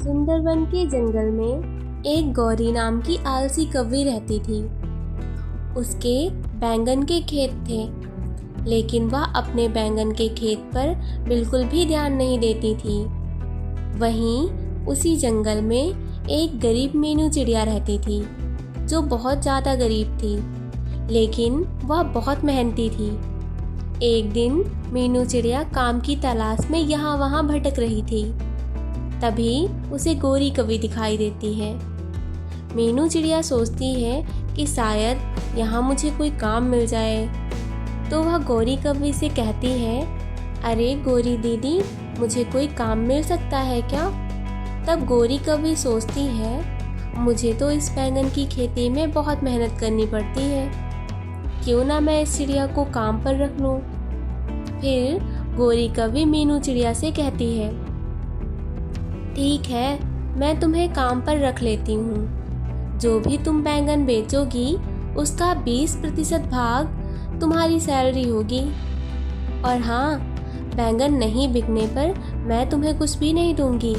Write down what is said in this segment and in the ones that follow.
सुंदरबन के जंगल में एक गौरी नाम की आलसी कौवी रहती थी। उसके बैंगन के खेत थे, लेकिन वह अपने बैंगन के खेत पर बिल्कुल भी ध्यान नहीं देती थी। वहीं उसी जंगल में एक गरीब मीनू चिड़िया रहती थी, जो बहुत ज़्यादा गरीब थी, लेकिन वह बहुत मेहनती थी। एक दिन मीनू चिड़िया काम की तलाश में यहाँ वहाँ भटक रही थी। तभी उसे गौरी कौवी दिखाई देती है। मीनू चिड़िया सोचती है कि शायद यहाँ मुझे कोई काम मिल जाए, तो वह गौरी कौवी से कहती है, अरे गौरी दीदी, मुझे कोई काम मिल सकता है क्या? तब गौरी कौवी सोचती है, मुझे तो इस बैंगन की खेती में बहुत मेहनत करनी पड़ती है, क्यों ना मैं इस चिड़िया को काम पर रख लूँ। फिर गौरी कौवी मीनू चिड़िया से कहती है, ठीक है, मैं तुम्हें काम पर रख लेती हूँ। जो भी तुम बैंगन बेचोगी उसका 20% भाग तुम्हारी सैलरी होगी। और हाँ, बैंगन नहीं बिकने पर मैं तुम्हें कुछ भी नहीं दूंगी।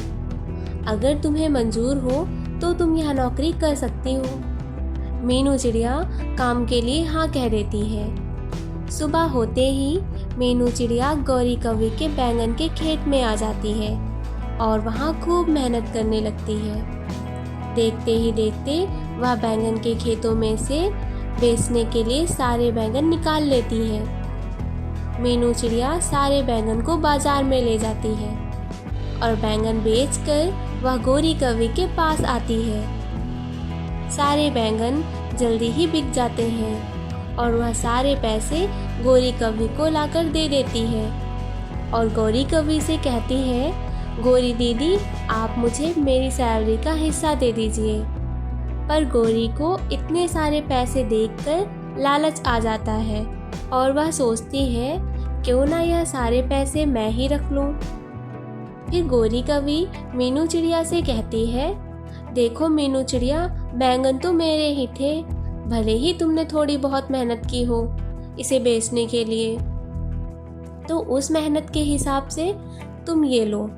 अगर तुम्हें मंजूर हो तो तुम यह नौकरी कर सकती हो। मीनू चिड़िया काम के लिए हाँ कह देती है। सुबह होते ही मीनू चिड़िया गौरी कौवी के बैंगन के खेत में आ जाती है और वहाँ खूब मेहनत करने लगती है। देखते ही देखते वह बैंगन के खेतों में से बेचने के लिए सारे बैंगन निकाल लेती है। मीनू चिड़िया सारे बैंगन को बाजार में ले जाती है और बैंगन बेचकर वह गौरी कौवी के पास आती है। सारे बैंगन जल्दी ही बिक जाते हैं और वह सारे पैसे गौरी कौवी को लाकर दे देती है और गौरी कौवी से कहती है, गौरी दीदी, आप मुझे मेरी सैलरी का हिस्सा दे दीजिए। पर गौरी को इतने सारे पैसे देखकर लालच आ जाता है और वह सोचती है, क्यों ना यह सारे पैसे मैं ही रख लूं। फिर गौरी कौवी मीनू चिड़िया से कहती है, देखो मीनू चिड़िया, बैंगन तो मेरे ही थे, भले ही तुमने थोड़ी बहुत मेहनत की हो इसे बेचने के लिए, तो उस मेहनत के हिसाब से तुम ये लो।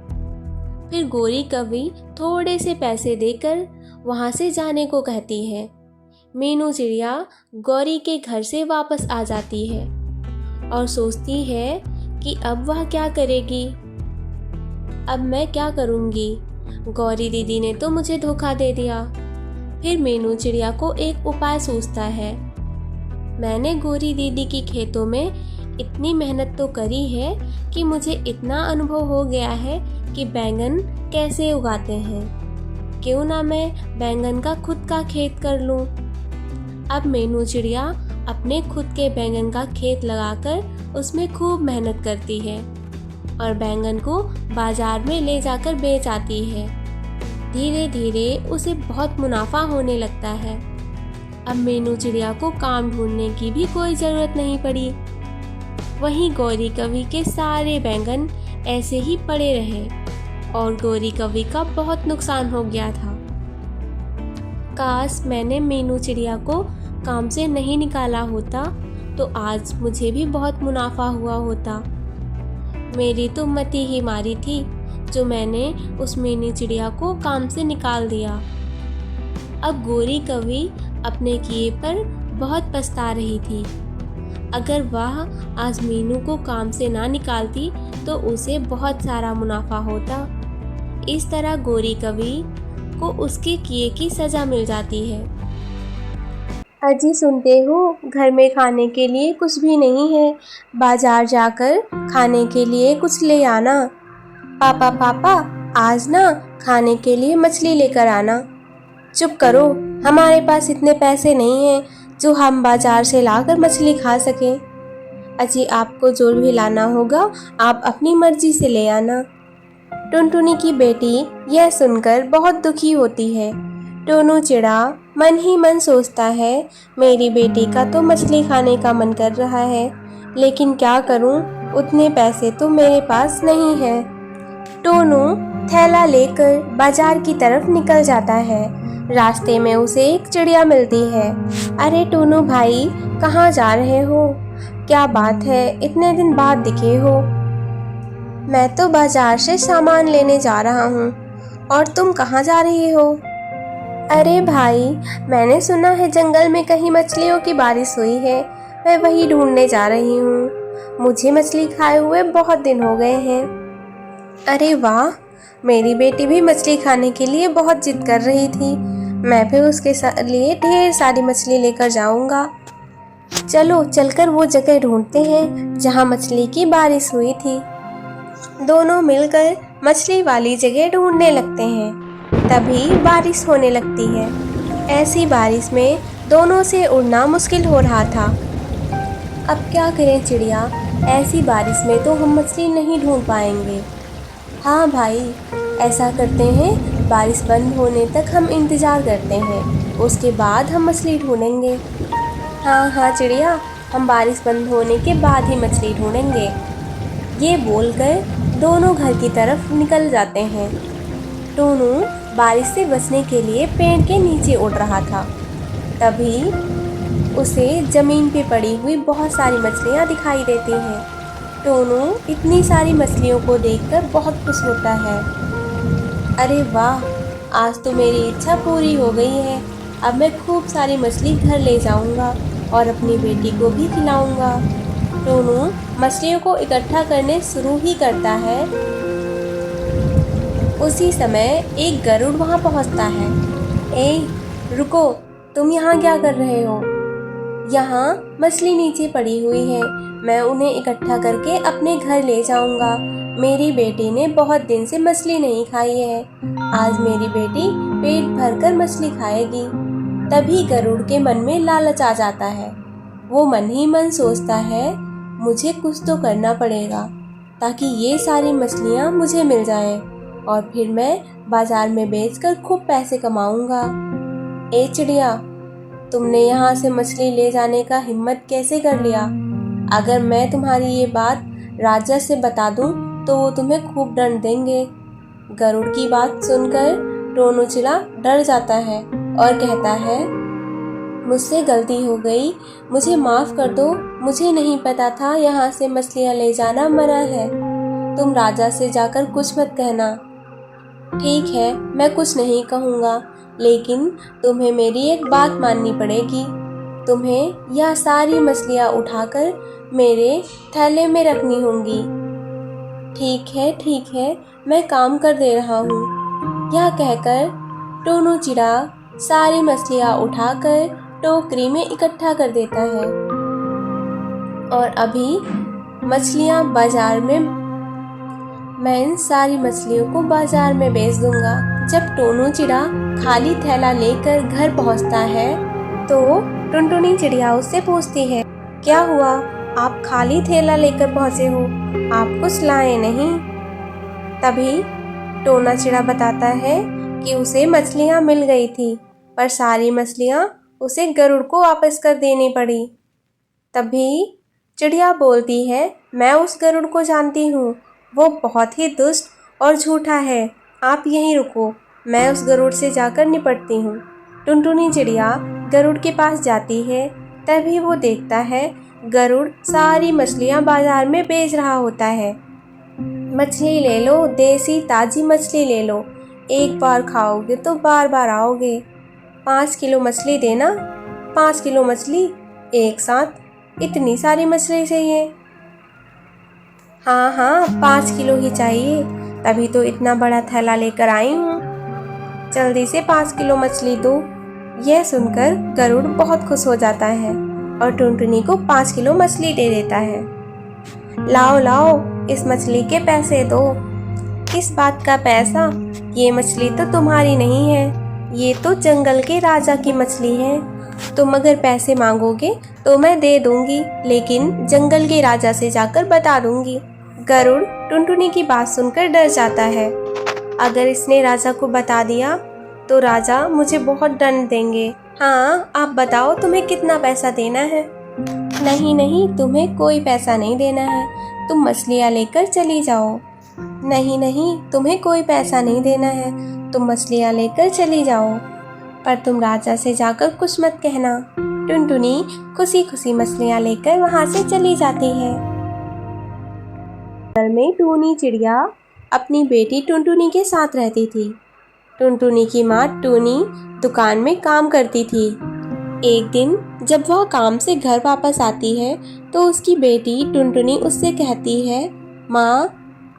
फिर गौरी कौवी थोड़े से पैसे देकर वहाँ से जाने को कहती है। मीनू चिड़िया गौरी के घर से वापस आ जाती है और सोचती है कि अब वह क्या करेगी। अब मैं क्या करूँगी? गौरी दीदी ने तो मुझे धोखा दे दिया। फिर मीनू चिड़िया को एक उपाय सूझता है। मैंने गौरी दीदी की खेतों में इतनी मेहनत तो करी है कि मुझे इतना अनुभव हो गया है कि बैंगन कैसे उगाते हैं, क्यों ना मैं बैंगन का खुद का खेत कर लूं। अब मीनू चिड़िया अपने खुद के बैंगन का खेत लगाकर उसमें खूब मेहनत करती है और बैंगन को बाजार में ले जाकर बेच आती है। धीरे धीरे उसे बहुत मुनाफा होने लगता है। अब मीनू चिड़िया को काम ढूंढने की भी कोई ज़रूरत नहीं पड़ी। वहीं गौरी कौवी के सारे बैंगन ऐसे ही पड़े रहे और गौरी कौवी का बहुत नुकसान हो गया था। काश मैंने मीनू चिड़िया को काम से नहीं निकाला होता तो आज मुझे भी बहुत मुनाफा हुआ होता। मेरी तो मति ही मारी थी जो मैंने उस मीनू चिड़िया को काम से निकाल दिया। अब गौरी कौवी अपने किए पर बहुत पछता रही थी। अगर वह आज मीनू को काम से ना निकालती तो उसे बहुत सारा मुनाफा होता। इस तरह गौरी कौवी को उसके किए की सज़ा मिल जाती है। अजी सुनते हो, घर में खाने के लिए कुछ भी नहीं है, बाजार जाकर खाने के लिए कुछ ले आना। पापा पापा, आज ना खाने के लिए मछली लेकर आना। चुप करो, हमारे पास इतने पैसे नहीं हैं जो हम बाजार से लाकर मछली खा सकें। अजी आपको जो भी लाना होगा आप अपनी मर्जी से ले आना। टुनटुनी की बेटी यह सुनकर बहुत दुखी होती है। टोनू चिड़ा मन ही मन सोचता है, मेरी बेटी का तो मछली खाने का मन कर रहा है, लेकिन क्या करूं, उतने पैसे तो मेरे पास नहीं है। टोनू थैला लेकर बाजार की तरफ निकल जाता है। रास्ते में उसे एक चिड़िया मिलती है। अरे टोनू भाई, कहाँ जा रहे हो? क्या बात है, इतने दिन बाद दिखे हो? मैं तो बाजार से सामान लेने जा रहा हूँ। और तुम कहाँ जा रही हो? अरे भाई, मैंने सुना है जंगल में कहीं मछलियों की बारिश हुई है। मैं वही ढूंढने जा रही हूँ। मुझे मछली खाए हुए बहुत दिन हो गए हैं। अरे वाह, मेरी बेटी भी मछली खाने के लिए बहुत जिद कर रही थी। मैं भी उसके लिए ढेर सारी मछली लेकर जाऊंगा। चलो चलकर वो जगह ढूंढते हैं जहाँ मछली की बारिश हुई थी। दोनों मिलकर मछली वाली जगह ढूंढने लगते हैं। तभी बारिश होने लगती है। ऐसी बारिश में दोनों से उड़ना मुश्किल हो रहा था। अब क्या करें चिड़िया, ऐसी बारिश में तो हम मछली नहीं ढूंढ पाएंगे। हाँ भाई, ऐसा करते हैं, बारिश बंद होने तक हम इंतज़ार करते हैं, उसके बाद हम मछली ढूंढेंगे। हाँ हाँ चिड़िया, हम बारिश बंद होने के बाद ही मछली ढूंढेंगे। ये बोलकर दोनों घर की तरफ निकल जाते हैं। टोनू बारिश से बचने के लिए पेड़ के नीचे उड़ रहा था। तभी उसे ज़मीन पे पड़ी हुई बहुत सारी मछलियाँ दिखाई देती हैं। टोनू इतनी सारी मछलियों को देखकर बहुत खुश होता है। अरे वाह, आज तो मेरी इच्छा पूरी हो गई है। अब मैं खूब सारी मछली घर ले जाऊंगा और अपनी बेटी को भी खिलाऊंगा। टोनू मछलियों को इकट्ठा करने शुरू ही करता है। उसी समय एक गरुड़ वहां पहुंचता है। ए रुको, तुम यहाँ क्या कर रहे हो? यहाँ मछली नीचे पड़ी हुई है, मैं उन्हें इकट्ठा करके अपने घर ले जाऊंगा। मेरी बेटी ने बहुत दिन से मछली नहीं खाई है। आज मेरी बेटी पेट भरकर मछली खाएगी। तभी गरुड़ के मन में लालच आ जाता है। वो मन ही मन सोचता है, मुझे कुछ तो करना पड़ेगा ताकि ये सारी मछलियाँ मुझे मिल जाएं और फिर मैं बाजार में बेचकर खूब पैसे कमाऊंगा। ए चिड़िया, तुमने यहाँ से मछली ले जाने का हिम्मत कैसे कर लिया? अगर मैं तुम्हारी ये बात राजा से बता दूं तो वो तुम्हें खूब दंड देंगे। गरुड़ की बात सुनकर टोनू चिड़ा डर जाता है और कहता है, मुझसे गलती हो गई, मुझे माफ़ कर दो। मुझे नहीं पता था यहाँ से मछलियाँ ले जाना मना है। तुम राजा से जाकर कुछ मत कहना। ठीक है, मैं कुछ नहीं कहूँगा, लेकिन तुम्हें मेरी एक बात माननी पड़ेगी। तुम्हें यह सारी मछलियाँ उठाकर मेरे थैले में रखनी होंगी। ठीक है, मैं काम कर दे रहा हूँ। यह कहकर टोनू चिड़ा सारी मछलियाँ उठाकर टोकरी में इकट्ठा कर देता है और अभी मछलियाँ बाजार में, मैं इन सारी मछलियों को बाजार में बेच दूंगा। जब टोनू चिड़ा खाली थैला लेकर घर पहुंचता है तो टुनटुनी चिड़िया उससे पूछती है, क्या हुआ, आप खाली थैला लेकर पहुंचे हो, आप कुछ लाए नहीं? तभी टोना चिड़ा बताता है कि उसे मछलियाँ मिल गई थी, पर सारी मछलियाँ उसे गरुड़ को वापस कर देनी पड़ी। तभी चिड़िया बोलती है, मैं उस गरुड़ को जानती हूँ, वो बहुत ही दुष्ट और झूठा है। आप यहीं रुको, मैं उस गरुड़ से जाकर निपटती हूँ। टुनटुनी चिड़िया गरुड़ के पास जाती है। तभी वो देखता है गरुड़ सारी मछलियाँ बाजार में बेच रहा होता है। मछली ले लो, देसी ताज़ी मछली ले लो, एक बार खाओगे तो बार बार आओगे। 5 किलो मछली देना। 5 किलो मछली एक साथ? इतनी सारी मछली चाहिए? हाँ, 5 किलो ही चाहिए, तभी तो इतना बड़ा थैला लेकर आई हूँ। जल्दी से 5 किलो मछली दो। यह सुनकर गरुड़ बहुत खुश हो जाता है और टुनटुनी को 5 किलो मछली दे देता है। लाओ लाओ, इस मछली के पैसे दो। किस बात का पैसा? ये मछली तो तुम्हारी नहीं है, ये तो जंगल के राजा की मछली है। तुम अगर पैसे मांगोगे तो मैं दे दूंगी, लेकिन जंगल के राजा से जाकर बता दूंगी। गरुड़ टुनटुनी की बात सुनकर डर जाता है। अगर इसने राजा को बता दिया तो राजा मुझे बहुत दंड देंगे। हाँ, आप बताओ तुम्हें कितना पैसा देना है? नहीं, तुम्हें कोई पैसा नहीं देना है, तुम मछलियाँ लेकर चली जाओ। नहीं, तुम्हें कोई पैसा नहीं देना है, तुम मछलियाँ लेकर चली जाओ, पर तुम राजा से जाकर कुछ मत कहना। टुनटुनी खुशी खुशी मछलियाँ लेकर वहाँ से चली जाती है। जंगल में टूनी चिड़िया अपनी बेटी टुनटुनी के साथ रहती थी। टुनटुनी की माँ टूनी दुकान में काम करती थी। एक दिन जब वह काम से घर वापस आती है तो उसकी बेटी टुनटुनी उससे कहती है, माँ,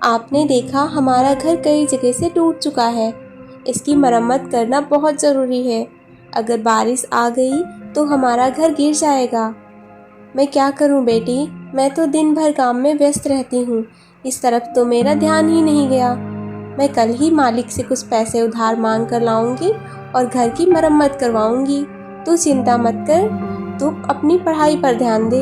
आपने देखा हमारा घर कई जगह से टूट चुका है। इसकी मरम्मत करना बहुत ज़रूरी है। अगर बारिश आ गई तो हमारा घर गिर जाएगा। मैं क्या करूं बेटी, मैं तो दिन भर काम में व्यस्त रहती हूँ। इस तरफ तो मेरा ध्यान ही नहीं गया। मैं कल ही मालिक से कुछ पैसे उधार मांग कर लाऊंगी और घर की मरम्मत करवाऊंगी। तू चिंता मत कर, तू अपनी पढ़ाई पर ध्यान दे।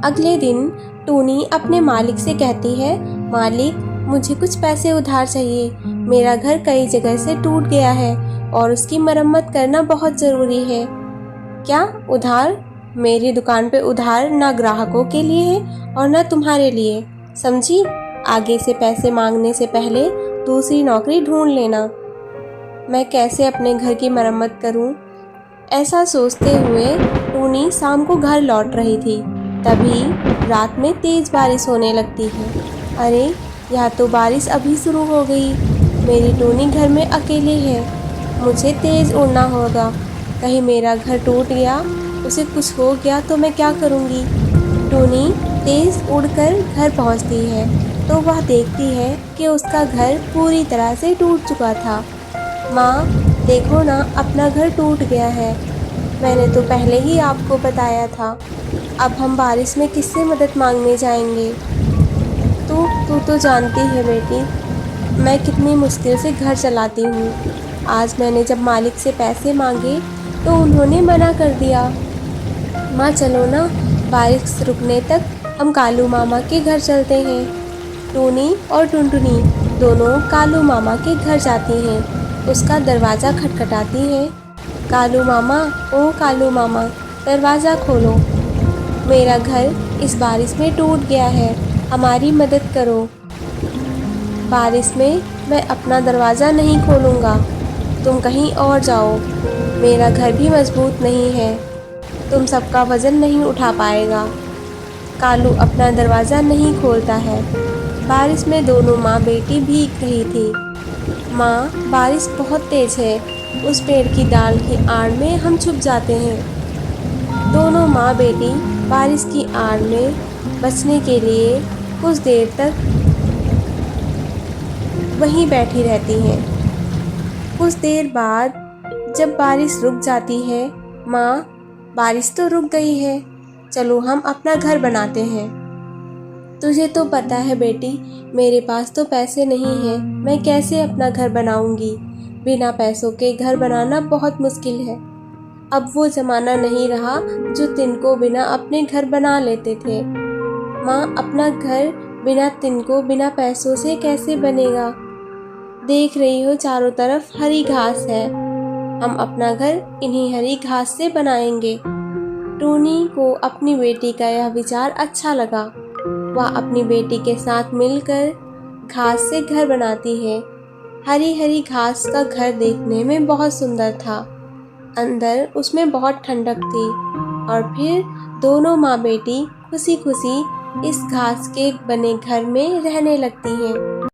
अगले दिन टूनी अपने मालिक से कहती है, मालिक, मुझे कुछ पैसे उधार चाहिए। मेरा घर कई जगह से टूट गया है और उसकी मरम्मत करना बहुत ज़रूरी है। क्या उधार? मेरी दुकान पे उधार ना ग्राहकों के लिए है और ना तुम्हारे लिए, समझी? आगे से पैसे मांगने से पहले दूसरी नौकरी ढूंढ लेना। मैं कैसे अपने घर की मरम्मत करूं? ऐसा सोचते हुए टूनी शाम को घर लौट रही थी। तभी रात में तेज बारिश होने लगती है। अरे, यह तो बारिश अभी शुरू हो गई। मेरी टूनी घर में अकेले है। मुझे तेज उड़ना होगा। कहीं मेरा घर टूट गया, उसे कुछ हो गया तो मैं क्या करूँगी? टूनी तेज उड़कर घर पहुँचती है तो वह देखती है कि उसका घर पूरी तरह से टूट चुका था। माँ, देखो ना, अपना घर टूट गया है। मैंने तो पहले ही आपको बताया था। अब हम बारिश में किससे मदद मांगने जाएंगे? तू तो जानती है बेटी, मैं कितनी मुश्किल से घर चलाती हूँ। आज मैंने जब मालिक से पैसे मांगे तो उन्होंने मना कर दिया। माँ, चलो ना, बारिश रुकने तक हम कालू मामा के घर चलते हैं। टूनी और टुनटुनी दोनों कालू मामा के घर जाती हैं। उसका दरवाज़ा खटखटाती हैं। कालू मामा, ओ कालू मामा, दरवाज़ा खोलो। मेरा घर इस बारिश में टूट गया है, हमारी मदद करो। बारिश में मैं अपना दरवाज़ा नहीं खोलूँगा, तुम कहीं और जाओ। मेरा घर भी मजबूत नहीं है, तुम सबका वज़न नहीं उठा पाएगा। कालू अपना दरवाज़ा नहीं खोलता है। बारिश में दोनों माँ बेटी भीग रही थी। माँ, बारिश बहुत तेज़ है, उस पेड़ की डाल की आड़ में हम छुप जाते हैं। दोनों माँ बेटी बारिश की आड़ में बचने के लिए कुछ देर तक वहीं बैठी रहती हैं। कुछ देर बाद जब बारिश रुक जाती है, माँ, बारिश तो रुक गई है, चलो हम अपना घर बनाते हैं। तुझे तो पता है बेटी, मेरे पास तो पैसे नहीं हैं, मैं कैसे अपना घर बनाऊंगी? बिना पैसों के घर बनाना बहुत मुश्किल है। अब वो ज़माना नहीं रहा जो तिनको बिना अपने घर बना लेते थे। माँ, अपना घर बिना तिनको बिना पैसों से कैसे बनेगा? देख रही हो चारों तरफ हरी घास है। हम अपना घर इन्हीं हरी घास से बनाएंगे। टूनी को अपनी बेटी का यह विचार अच्छा लगा। वह अपनी बेटी के साथ मिलकर घास से घर बनाती है। हरी हरी घास का घर देखने में बहुत सुंदर था। अंदर उसमें बहुत ठंडक थी। और फिर दोनों माँ बेटी खुशी खुशी इस घास के बने घर में रहने लगती हैं।